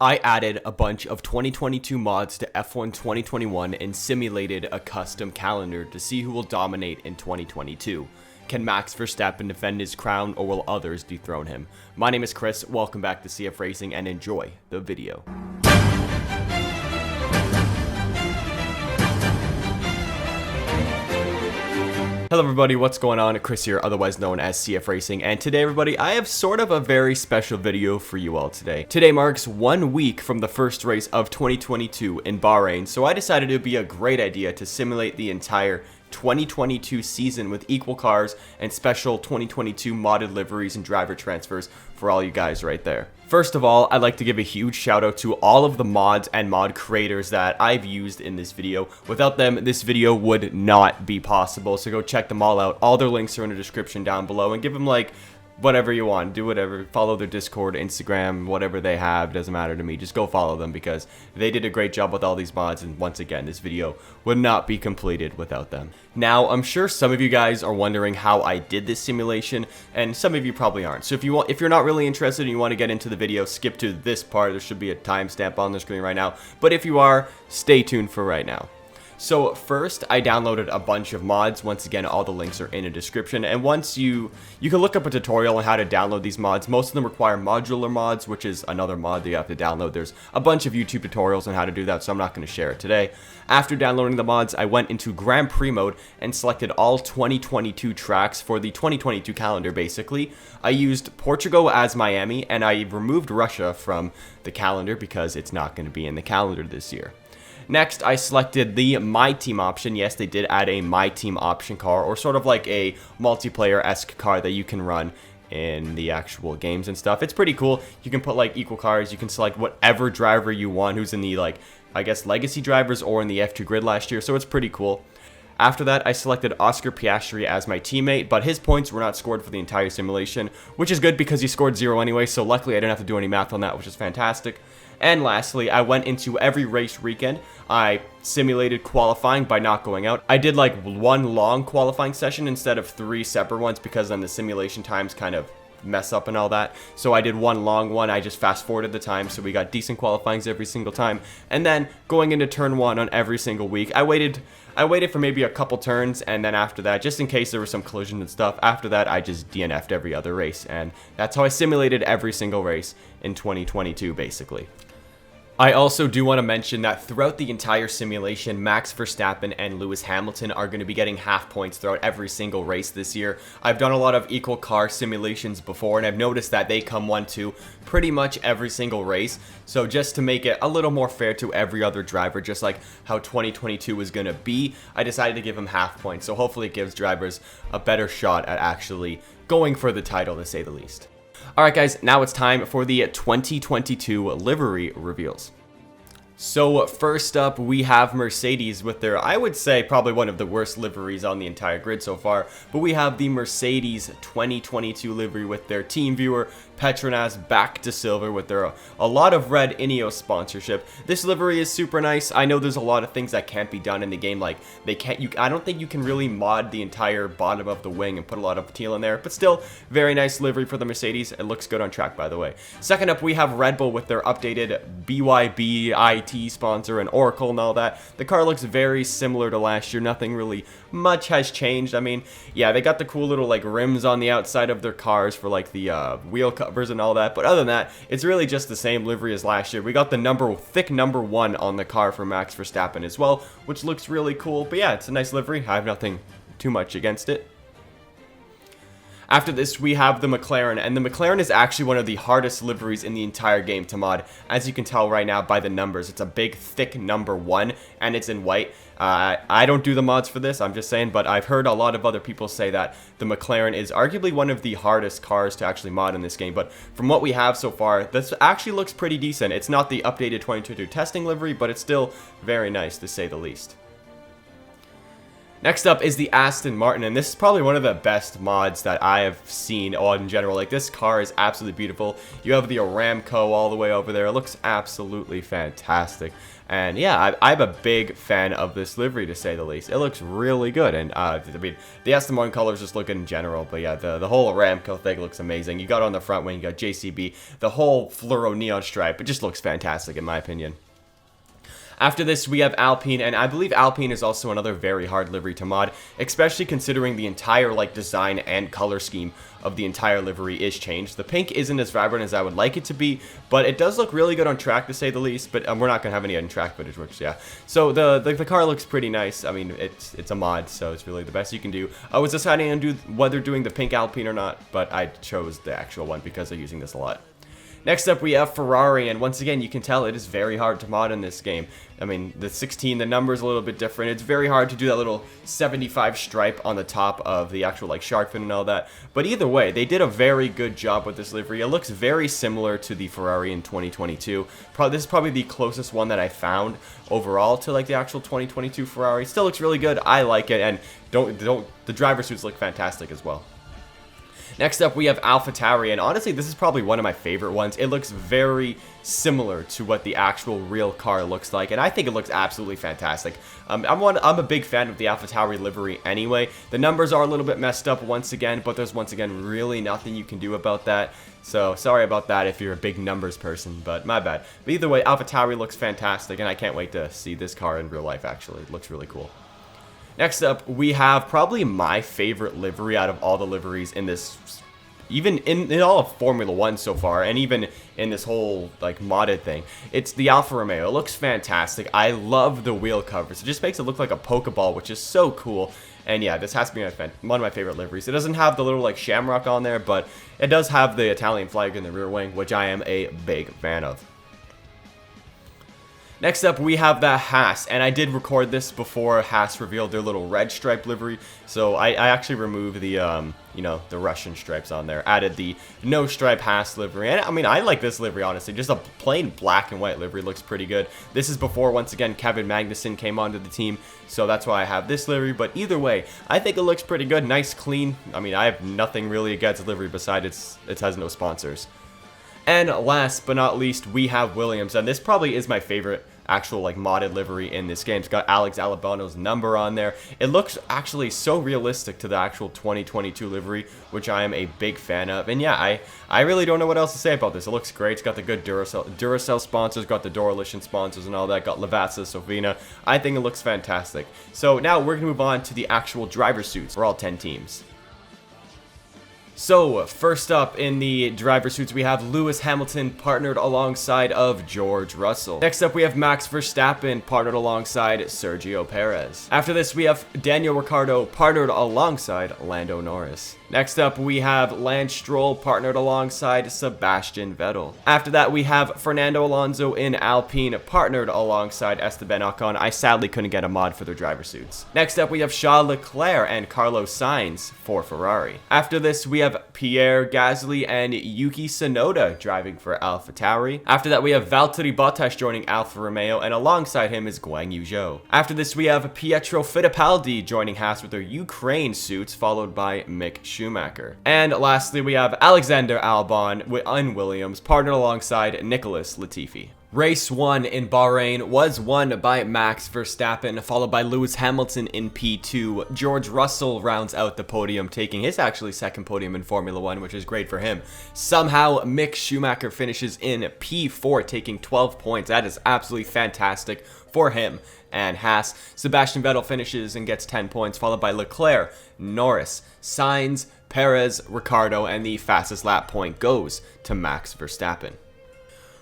I added a bunch of 2022 mods to F1 2021 and simulated a custom calendar to see who will dominate in 2022. Can Max Verstappen defend his crown, or will others dethrone him? My name is Chris, welcome back to CFRacing, and enjoy the video. Hello everybody, what's going on? Chris here, otherwise known as CFRacing, and today everybody, I have sort of a very special video for you all today. Today marks 1 week from the first race of 2022 in Bahrain, so I decided it would be a great idea to simulate the entire 2022 season with equal cars and special 2022 modded liveries and driver transfers for all you guys right there. First of all, I'd like to give a huge shout out to all of the mods and mod creators that I've used in this video. Without them, this video would not be possible, so go check them all out. All their links are in the description down below, and give them like whatever you want, do whatever, follow their Discord, Instagram, whatever they have, doesn't matter to me, just go follow them because they did a great job with all these mods, and once again, this video would not be completed without them. Now, I'm sure some of you guys are wondering how I did this simulation, and some of you probably aren't. So if you're not really interested and you want to get into the video, skip to this part. There should be a timestamp on the screen right now, but if you are, stay tuned for right now. So first, I downloaded a bunch of mods. Once again, all the links are in the description. And once you can look up a tutorial on how to download these mods. Most of them require modular mods, which is another mod that you have to download. There's a bunch of YouTube tutorials on how to do that, so I'm not going to share it today. After downloading the mods, I went into Grand Prix mode and selected all 2022 tracks for the 2022 calendar, basically. I used Portugal as Miami, and I removed Russia from the calendar because it's not going to be in the calendar this year. Next, I selected the My Team option. Yes, they did add a My Team option car, or sort of like a multiplayer-esque car that you can run in the actual games and stuff. It's pretty cool. You can put like equal cars. You can select whatever driver you want who's in the, like, I guess, legacy drivers or in the F2 grid last year, so it's pretty cool. After that, I selected Oscar Piastri as my teammate, but his points were not scored for the entire simulation, which is good because he scored 0 anyway, so luckily I didn't have to do any math on that, which is fantastic. And lastly, I went into every race weekend. I simulated qualifying by not going out. I did like one long qualifying session instead of 3 separate ones because then the simulation times kind of mess up and all that. So I did one long one. I just fast forwarded the time, so we got decent qualifyings every single time. And then going into turn 1 on every single week, I waited for maybe a couple turns, and then after that, just in case there was some collision and stuff, after that I just DNF'd every other race, and that's how I simulated every single race in 2022 basically. I also do want to mention that throughout the entire simulation, Max Verstappen and Lewis Hamilton are going to be getting half points throughout every single race this year. I've done a lot of equal car simulations before, and I've noticed that they come 1-2 pretty much every single race. So just to make it a little more fair to every other driver, just like how 2022 was going to be, I decided to give them half points. So hopefully it gives drivers a better shot at actually going for the title, to say the least. Alright guys, now it's time for the 2022 livery reveals. So first up, we have Mercedes with their, I would say, probably one of the worst liveries on the entire grid so far. But we have the Mercedes 2022 livery with their team viewer, Petronas back to silver with their a lot of red Ineos sponsorship. This livery is super nice. I know there's a lot of things that can't be done in the game, like I don't think you can really mod the entire bottom of the wing and put a lot of teal in there, but still, very nice livery for the Mercedes. It looks good on track, by the way. Second up, we have Red Bull with their updated BYB IT sponsor and Oracle and all that. The car looks very similar to last year. Nothing really much has changed. I mean, yeah, they got the cool little like rims on the outside of their cars for like the wheel covers and all that, but other than that, it's really just the same livery as last year. We got the thick number 1 on the car for Max Verstappen as well, which looks really cool. But yeah, it's a nice livery. I have nothing too much against it. After this, we have the McLaren, and the McLaren is actually one of the hardest liveries in the entire game to mod. As you can tell right now by the numbers, it's a big, thick number 1, and it's in white. I don't do the mods for this, I'm just saying, but I've heard a lot of other people say that the McLaren is arguably one of the hardest cars to actually mod in this game. But from what we have so far, this actually looks pretty decent. It's not the updated 2022 testing livery, but it's still very nice, to say the least. Next up is the Aston Martin, and this is probably one of the best mods that I have seen in general. Like, this car is absolutely beautiful. You have the Aramco all the way over there. It looks absolutely fantastic. And yeah, I'm a big fan of this livery, to say the least. It looks really good, and I mean, the Aston Martin colors just look good in general, but yeah, the whole Aramco thing looks amazing. You got on the front wing, you got JCB, the whole fluoro neon stripe. It just looks fantastic in my opinion. After this, we have Alpine, and I believe Alpine is also another very hard livery to mod, especially considering the entire like design and color scheme of the entire livery is changed. The pink isn't as vibrant as I would like it to be, but it does look really good on track, to say the least. But we're not gonna have any on track footage, which yeah. So the car looks pretty nice. I mean, it's a mod, so it's really the best you can do. I was deciding on whether doing the pink Alpine or not, but I chose the actual one because I'm using this a lot. Next up, we have Ferrari, and once again, you can tell it is very hard to mod in this game. I mean, the 16, the number's a little bit different. It's very hard to do that little 75 stripe on the top of the actual, like, shark fin and all that. But either way, they did a very good job with this livery. It looks very similar to the Ferrari in 2022. This is probably the closest one that I found overall to, like, the actual 2022 Ferrari. Still looks really good. I like it, and the driver suits look fantastic as well. Next up, we have AlphaTauri, and honestly, this is probably one of my favorite ones. It looks very similar to what the actual real car looks like, and I think it looks absolutely fantastic. I'm a big fan of the AlphaTauri livery anyway. The numbers are a little bit messed up once again, but there's once again really nothing you can do about that. So sorry about that if you're a big numbers person, but my bad. But either way, AlphaTauri looks fantastic, and I can't wait to see this car in real life, actually. It looks really cool. Next up, we have probably my favorite livery out of all the liveries in this, even in all of Formula 1 so far, and even in this whole, like, modded thing. It's the Alfa Romeo. It looks fantastic. I love the wheel covers. It just makes it look like a Pokeball, which is so cool. And yeah, this has to be one of my favorite liveries. It doesn't have the little, like, shamrock on there, but it does have the Italian flag in the rear wing, which I am a big fan of. Next up, we have the Haas, and I did record this before Haas revealed their little red stripe livery, so I actually removed the, you know, the Russian stripes on there, added the no stripe Haas livery, and I mean, I like this livery, honestly. Just a plain black and white livery looks pretty good. This is before, once again, Kevin Magnussen came onto the team, so that's why I have this livery, but either way, I think it looks pretty good, nice, clean. I mean, I have nothing really against livery besides it has no sponsors. And last but not least, we have Williams, and this probably is my favorite actual, like, modded livery in this game. It's got Alex Albano's number on there. It looks actually so realistic to the actual 2022 livery, which I am a big fan of. And yeah, I really don't know what else to say about this. It looks great. It's got the good Duracell sponsors, got the Doralition sponsors and all that, got Lavazza, Sovina. I think it looks fantastic. So now we're going to move on to the actual driver suits for all 10 teams. So, first up in the driver suits, we have Lewis Hamilton partnered alongside of George Russell. Next up, we have Max Verstappen partnered alongside Sergio Perez. After this, we have Daniel Ricciardo partnered alongside Lando Norris. Next up, we have Lance Stroll partnered alongside Sebastian Vettel. After that, we have Fernando Alonso in Alpine partnered alongside Esteban Ocon. I sadly couldn't get a mod for their driver suits. Next up, we have Charles Leclerc and Carlos Sainz for Ferrari. After this, we have Pierre Gasly and Yuki Tsunoda driving for AlphaTauri. After that, we have Valtteri Bottas joining Alfa Romeo, and alongside him is Guanyu Zhou. After this, we have Pietro Fittipaldi joining Haas with their Ukraine suits, followed by Mick Schumacher. And lastly, we have Alexander Albon and Williams partnered alongside Nicholas Latifi. Race 1 in Bahrain was won by Max Verstappen, followed by Lewis Hamilton in P2. George Russell rounds out the podium, taking his actually second podium in Formula 1, which is great for him. Somehow, Mick Schumacher finishes in P4, taking 12 points. That is absolutely fantastic for him and Haas. Sebastian Vettel finishes and gets 10 points, followed by Leclerc, Norris, Sainz, Perez, Ricciardo, and the fastest lap point goes to Max Verstappen.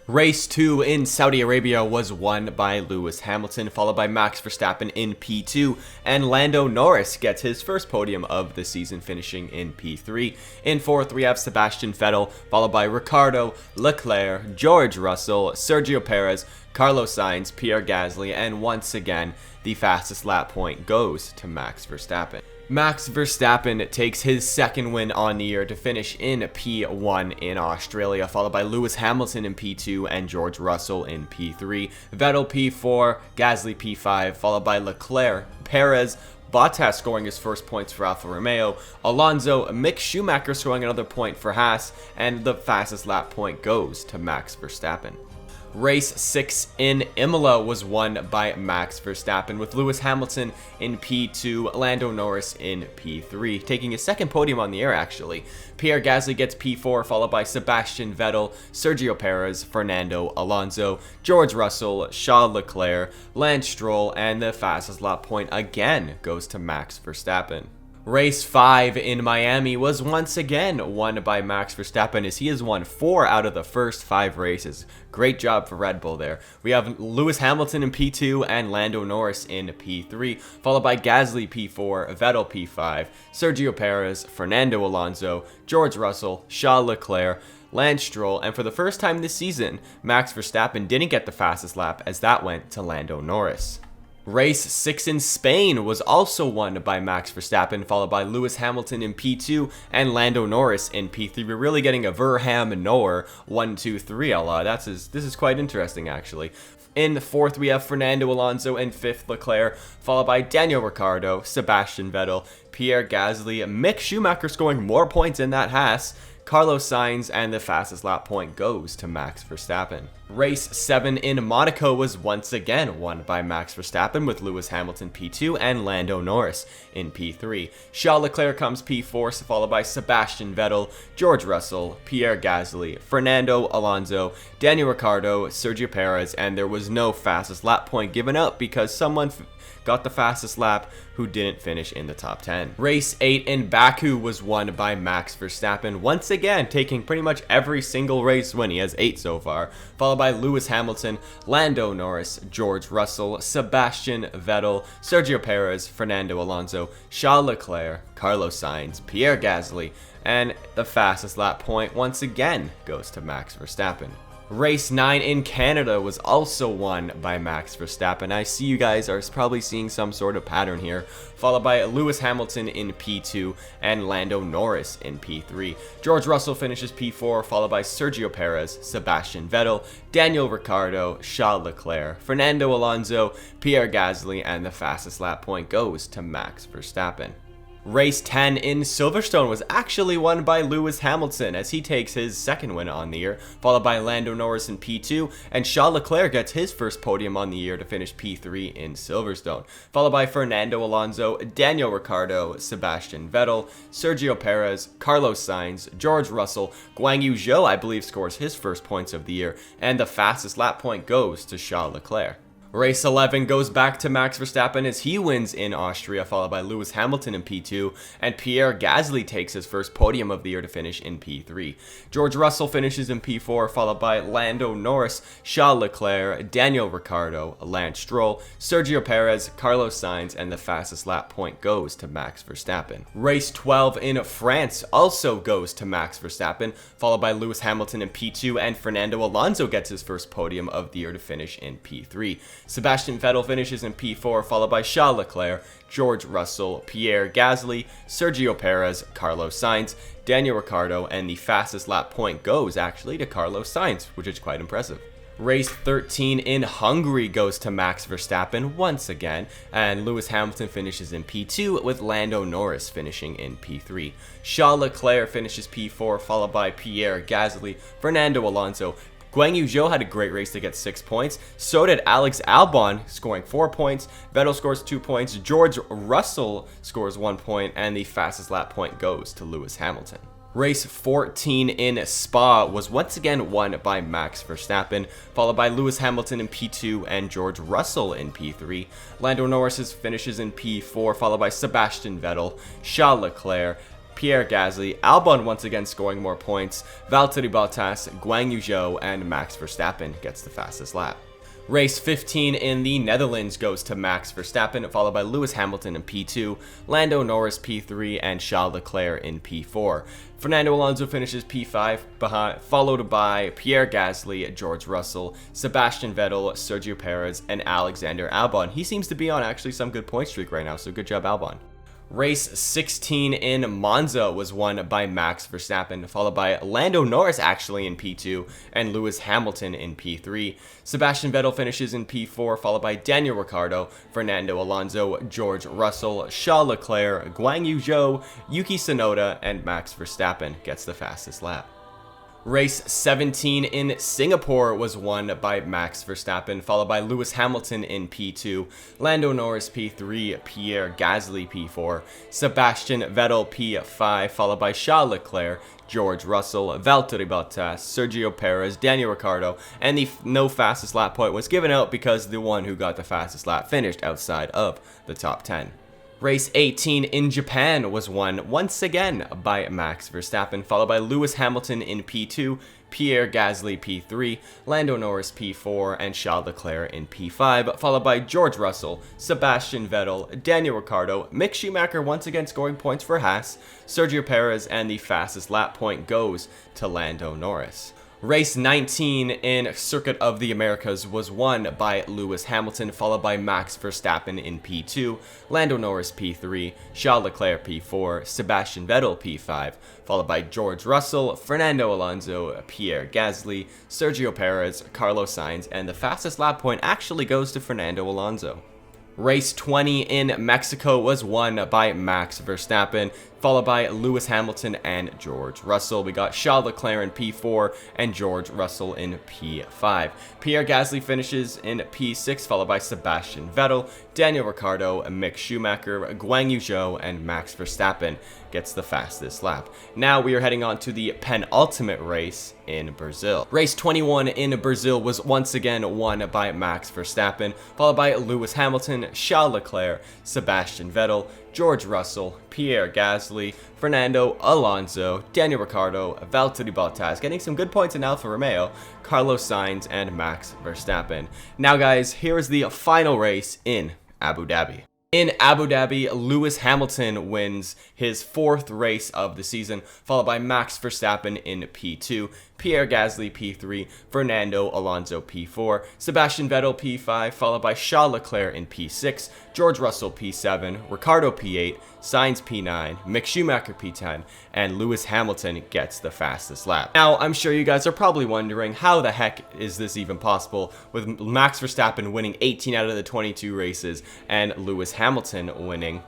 Race 2 in Saudi Arabia was won by Lewis Hamilton, followed by Max Verstappen in P2, and Lando Norris gets his first podium of the season, finishing in P3. In 4th, we have Sebastian Vettel, followed by Ricciardo, Leclerc, George Russell, Sergio Perez, Carlos Sainz, Pierre Gasly, and once again, the fastest lap point goes to Max Verstappen. Max Verstappen takes his second win on the year to finish in P1 in Australia, followed by Lewis Hamilton in P2 and George Russell in P3. Vettel P4, Gasly P5, followed by Leclerc, Perez, Bottas scoring his first points for Alfa Romeo, Alonso, Mick Schumacher scoring another point for Haas, and the fastest lap point goes to Max Verstappen. Race 6 in Imola was won by Max Verstappen, with Lewis Hamilton in P2, Lando Norris in P3, taking his second podium on the year actually. Pierre Gasly gets P4, followed by Sebastian Vettel, Sergio Perez, Fernando Alonso, George Russell, Charles Leclerc, Lance Stroll, and the fastest lap point again goes to Max Verstappen. Race 5 in Miami was once again won by Max Verstappen, as he has won 4 out of the first 5 races. Great job for Red Bull there. We have Lewis Hamilton in P2 and Lando Norris in P3, followed by Gasly P4, Vettel P5, Sergio Perez, Fernando Alonso, George Russell, Charles Leclerc, Lance Stroll, and for the first time this season, Max Verstappen didn't get the fastest lap, as that went to Lando Norris. Race 6 in Spain was also won by Max Verstappen, followed by Lewis Hamilton in P2 and Lando Norris in P3. We're really getting a Verham-Noer 1, 2, 3 a la. This is quite interesting actually. In 4th, we have Fernando Alonso, and 5th, Leclerc, followed by Daniel Ricciardo, Sebastian Vettel, Pierre Gasly, Mick Schumacher scoring more points in that Haas, Carlos Sainz, and the fastest lap point goes to Max Verstappen. Race 7 in Monaco was once again won by Max Verstappen, with Lewis Hamilton P2 and Lando Norris in P3. Charles Leclerc comes P4, followed by Sebastian Vettel, George Russell, Pierre Gasly, Fernando Alonso, Daniel Ricciardo, Sergio Perez, and there was no fastest lap point given up because someone got the fastest lap who didn't finish in the top 10. Race 8 in Baku was won by Max Verstappen, once again taking pretty much every single race win. He has 8 so far, followed by Lewis Hamilton, Lando Norris, George Russell, Sebastian Vettel, Sergio Perez, Fernando Alonso, Charles Leclerc, Carlos Sainz, Pierre Gasly, and the fastest lap point once again goes to Max Verstappen. Race 9 in Canada was also won by Max Verstappen. I see you guys are probably seeing some sort of pattern here, followed by Lewis Hamilton in P2 and Lando Norris in P3. George Russell finishes P4, followed by Sergio Perez, Sebastian Vettel, Daniel Ricciardo, Charles Leclerc, Fernando Alonso, Pierre Gasly, and the fastest lap point goes to Max Verstappen. Race 10 in Silverstone was actually won by Lewis Hamilton, as he takes his second win on the year, followed by Lando Norris in P2, and Charles Leclerc gets his first podium on the year to finish P3 in Silverstone, followed by Fernando Alonso, Daniel Ricciardo, Sebastian Vettel, Sergio Perez, Carlos Sainz, George Russell, Guan Yu Zhou, I believe, scores his first points of the year, and the fastest lap point goes to Charles Leclerc. Race 11 goes back to Max Verstappen as he wins in Austria, followed by Lewis Hamilton in P2, and Pierre Gasly takes his first podium of the year to finish in P3. George Russell finishes in P4, followed by Lando Norris, Charles Leclerc, Daniel Ricciardo, Lance Stroll, Sergio Perez, Carlos Sainz, and the fastest lap point goes to Max Verstappen. Race 12 in France also goes to Max Verstappen, followed by Lewis Hamilton in P2, and Fernando Alonso gets his first podium of the year to finish in P3. Sebastian Vettel finishes in P4, followed by Charles Leclerc, George Russell, Pierre Gasly, Sergio Perez, Carlos Sainz, Daniel Ricciardo, and the fastest lap point goes actually to Carlos Sainz, which is quite impressive. Race 13 in Hungary goes to Max Verstappen once again, and Lewis Hamilton finishes in P2, with Lando Norris finishing in P3. Charles Leclerc finishes P4, followed by Pierre Gasly, Fernando Alonso. Guan Yu Zhou had a great race to get 6 points. So did Alex Albon, scoring 4 points. Vettel scores 2 points. George Russell scores 1 point, and the fastest lap point goes to Lewis Hamilton. Race 14 in Spa was once again won by Max Verstappen, followed by Lewis Hamilton in P2 and George Russell in P3. Lando Norris finishes in P4, followed by Sebastian Vettel, Charles Leclerc, Pierre Gasly, Albon once again scoring more points, Valtteri Bottas, Guan Yu Zhou, and Max Verstappen gets the fastest lap. Race 15 in the Netherlands goes to Max Verstappen, followed by Lewis Hamilton in P2, Lando Norris P3, and Charles Leclerc in P4. Fernando Alonso finishes P5, followed by Pierre Gasly, George Russell, Sebastian Vettel, Sergio Perez, and Alexander Albon. He seems to be on actually some good point streak right now, so good job Albon. Race 16 in Monza was won by Max Verstappen, followed by Lando Norris actually in P2 and Lewis Hamilton in P3. Sebastian Vettel finishes in P4, followed by Daniel Ricciardo, Fernando Alonso, George Russell, Charles Leclerc, Guan Yu Zhou, Yuki Tsunoda, and Max Verstappen gets the fastest lap. Race 17 in Singapore was won by Max Verstappen, followed by Lewis Hamilton in P2, Lando Norris P3, Pierre Gasly P4, Sebastian Vettel P5, followed by Charles Leclerc, George Russell, Valtteri Bottas, Sergio Perez, Daniel Ricciardo, and the no fastest lap point was given out because the one who got the fastest lap finished outside of the top 10. Race 18 in Japan was won once again by Max Verstappen, followed by Lewis Hamilton in P2, Pierre Gasly P3, Lando Norris P4, and Charles Leclerc in P5, followed by George Russell, Sebastian Vettel, Daniel Ricciardo, Mick Schumacher once again scoring points for Haas, Sergio Perez, and the fastest lap point goes to Lando Norris. Race 19 in Circuit of the Americas was won by Lewis Hamilton, followed by Max Verstappen in P2, Lando Norris P3, Charles Leclerc P4, Sebastian Vettel P5, followed by George Russell, Fernando Alonso, Pierre Gasly, Sergio Perez, Carlos Sainz, and the fastest lap point actually goes to Fernando Alonso. Race 20 in Mexico was won by Max Verstappen, followed by Lewis Hamilton and George Russell. We got Charles Leclerc in P4 and George Russell in P5. Pierre Gasly finishes in P6, followed by Sebastian Vettel, Daniel Ricciardo, Mick Schumacher, Guan Yu Zhou, and Max Verstappen gets the fastest lap. Now we are heading on to the penultimate race in Brazil. Race 21 in Brazil was once again won by Max Verstappen, followed by Lewis Hamilton, Charles Leclerc, Sebastian Vettel, George Russell, Pierre Gasly, Fernando Alonso, Daniel Ricciardo, Valtteri Bottas, getting some good points in Alfa Romeo, Carlos Sainz, and Max Verstappen. Now guys, here is the final race in Abu Dhabi. In Abu Dhabi, Lewis Hamilton wins his 4th race of the season, followed by Max Verstappen in P2, Pierre Gasly P3, Fernando Alonso P4, Sebastian Vettel P5, followed by Charles Leclerc in P6, George Russell P7, Ricciardo P8, Sainz P9, Mick Schumacher P10, and Lewis Hamilton gets the fastest lap. Now, I'm sure you guys are probably wondering how the heck is this even possible with Max Verstappen winning 18 out of the 22 races and Lewis Hamilton winning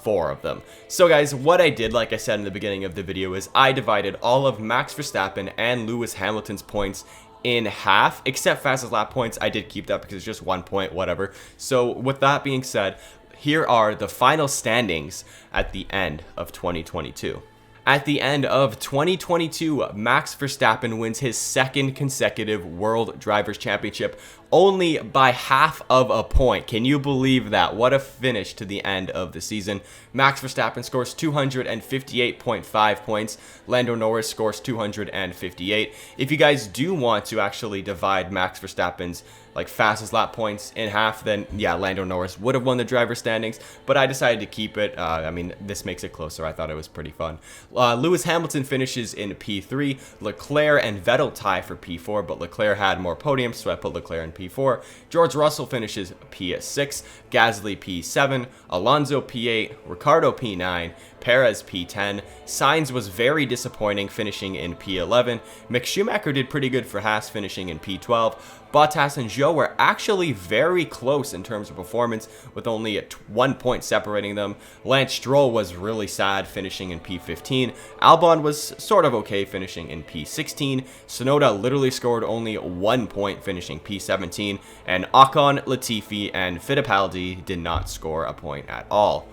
4 of them. So guys, what I did, like I said in the beginning of the video, is I divided all of Max Verstappen and Lewis Hamilton's points in half, except fastest lap points. I did keep that because it's just 1 point, whatever. So with that being said, here are the final standings at the end of 2022. At the end of 2022, Max Verstappen wins his 2nd consecutive World Drivers' Championship only by half of a point. Can you believe that? What a finish to the end of the season. Max Verstappen scores 258.5 points. Lando Norris scores 258. If you guys do want to actually divide Max Verstappen's fastest lap points in half, then yeah, Lando Norris would have won the driver standings, but I decided to keep it. I mean, this makes it closer. I thought it was pretty fun. Lewis Hamilton finishes in P3. Leclerc and Vettel tie for P4, but Leclerc had more podiums, so I put Leclerc in P4. George Russell finishes P6, Gasly P7, Alonso P8, Ricciardo P9, Perez P10. Sainz was very disappointing, finishing in P11. Mick Schumacher did pretty good for Haas, finishing in P12. Bottas and Zhou were actually very close in terms of performance, with only 1 point separating them. Lance Stroll was really sad, finishing in P15. Albon was sort of okay, finishing in P16. Tsunoda literally scored only 1 point, finishing P17. And Ocon, Latifi, and Fittipaldi did not score a point at all.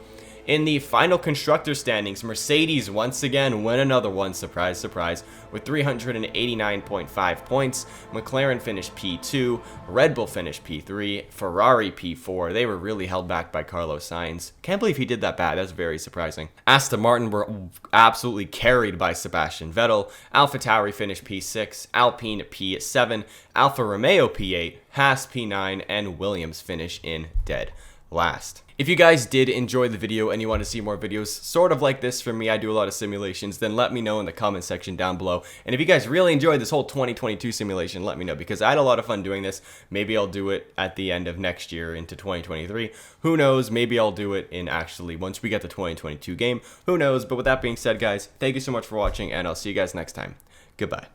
In the final constructor standings, Mercedes once again win another one, surprise, surprise, with 389.5 points. McLaren finished P2, Red Bull finished P3, Ferrari P4. They were really held back by Carlos Sainz. Can't believe he did that bad. That's very surprising. Aston Martin were absolutely carried by Sebastian Vettel. AlphaTauri finished P6, Alpine P7, Alfa Romeo P8, Haas P9, and Williams finish in dead last. If you guys did enjoy the video and you want to see more videos sort of like this from me, I do a lot of simulations, then let me know in the comment section down below. And if you guys really enjoyed this whole 2022 simulation, let me know, because I had a lot of fun doing this. Maybe I'll do it at the end of next year into 2023. Who knows? Maybe I'll do it in actually once we get the 2022 game. Who knows? But with that being said, guys, thank you so much for watching, and I'll see you guys next time. Goodbye.